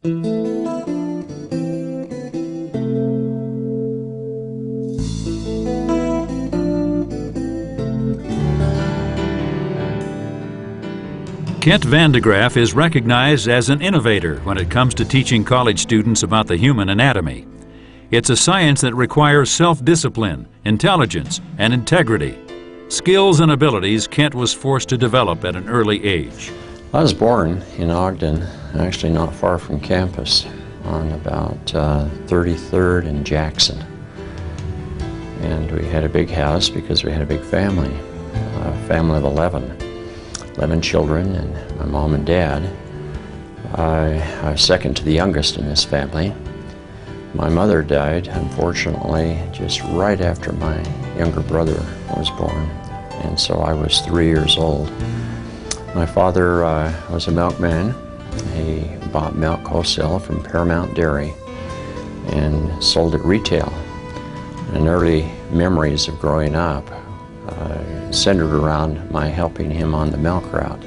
Kent Van DeGraaff is recognized as an innovator when it comes to teaching college students about the human anatomy. It's a science that requires self-discipline, intelligence, and integrity. Skills and abilities Kent was forced to develop at an early age. I was born in Ogden, actually not far from campus, on about 33rd and Jackson. And we had a big house because we had a big family, a family of 11 children, and my mom and dad. I was second to the youngest in this family. My mother died, unfortunately, just right after my younger brother was born, and so I was 3 years old. My father was a milkman. He bought milk wholesale from Paramount Dairy and sold it retail. And early memories of growing up centered around my helping him on the milk route.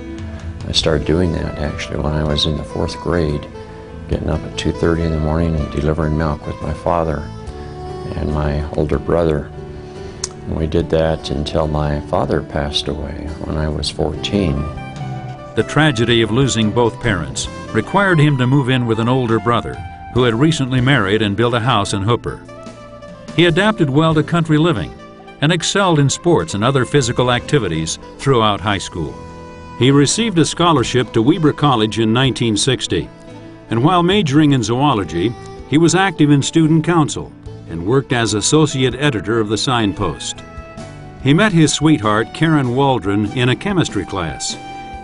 I started doing that actually when I was in the 4th grade, getting up at 2:30 in the morning and delivering milk with my father and my older brother. And we did that until my father passed away when I was 14. The tragedy of losing both parents required him to move in with an older brother who had recently married and built a house in Hooper. He adapted well to country living and excelled in sports and other physical activities throughout high school. He received a scholarship to Weber College in 1960, and while majoring in zoology, he was active in student council and worked as associate editor of the Signpost. He met his sweetheart, Karen Waldron, in a chemistry class,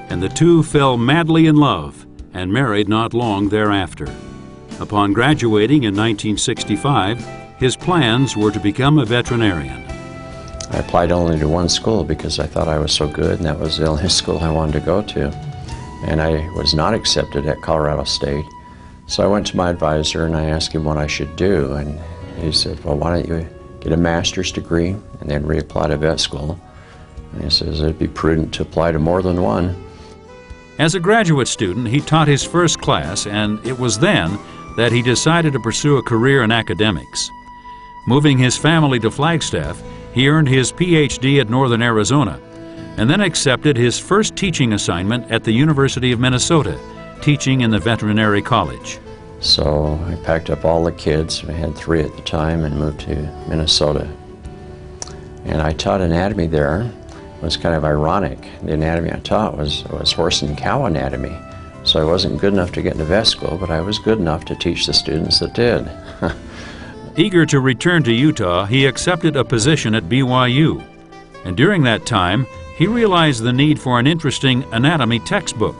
and the two fell madly in love and married not long thereafter. Upon graduating in 1965, his plans were to become a veterinarian. I applied only to one school because I thought I was so good, and that was the only school I wanted to go to. And I was not accepted at Colorado State. So I went to my advisor and I asked him what I should do. And he said, well, why don't you get a master's degree and then reapply to vet school? And he says it'd be prudent to apply to more than one. As a graduate student, he taught his first class, and it was then that he decided to pursue a career in academics. Moving his family to Flagstaff, he earned his PhD at Northern Arizona and then accepted his first teaching assignment at the University of Minnesota, teaching in the veterinary college. So I packed up all the kids, we had 3 at the time, and moved to Minnesota. And I taught anatomy there. It was kind of ironic. The anatomy I taught was horse and cow anatomy. So I wasn't good enough to get into vet school, but I was good enough to teach the students that did. Eager to return to Utah, he accepted a position at BYU. And during that time, he realized the need for an interesting anatomy textbook.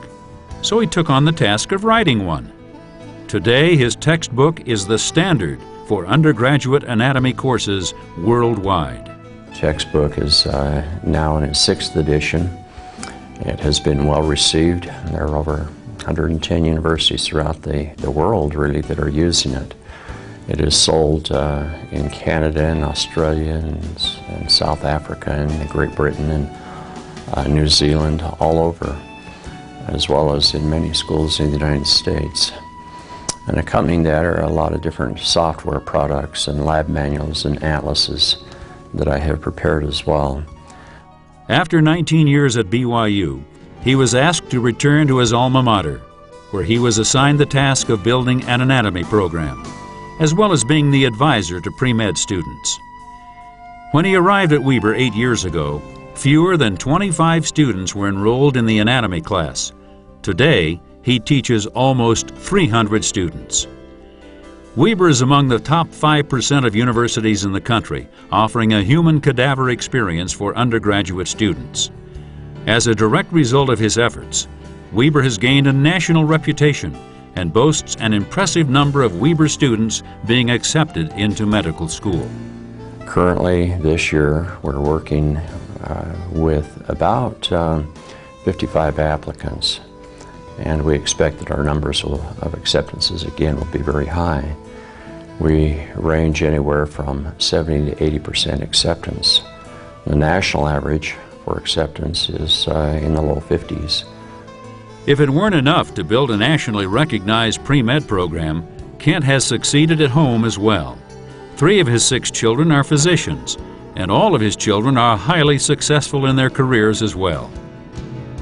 So he took on the task of writing one. Today, his textbook is the standard for undergraduate anatomy courses worldwide. The textbook is now in its 6th edition. It has been well received. There are over 110 universities throughout the world, really, that are using it. It is sold in Canada and Australia and South Africa and Great Britain and New Zealand, all over, as well as in many schools in the United States. And accompanying that are a lot of different software products and lab manuals and atlases that I have prepared as well. After 19 years at BYU, he was asked to return to his alma mater, where he was assigned the task of building an anatomy program, as well as being the advisor to pre-med students. When he arrived at Weber 8 years ago, fewer than 25 students were enrolled in the anatomy class. Today, he teaches almost 300 students. Weber is among the top 5% of universities in the country, offering a human cadaver experience for undergraduate students. As a direct result of his efforts, Weber has gained a national reputation and boasts an impressive number of Weber students being accepted into medical school. Currently, this year, we're working with about 55 applicants, and we expect that our numbers of acceptances, again, will be very high. We range anywhere from 70 to 80% acceptance. The national average for acceptance is in the low 50s. If it weren't enough to build a nationally recognized pre-med program, Kent has succeeded at home as well. 3 of his 6 children are physicians, and all of his children are highly successful in their careers as well.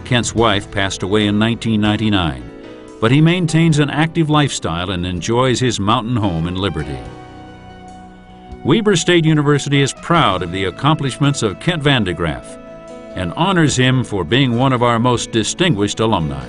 Kent's wife passed away in 1999, but he maintains an active lifestyle and enjoys his mountain home in Liberty. Weber State University is proud of the accomplishments of Kent Van DeGraaff and honors him for being one of our most distinguished alumni.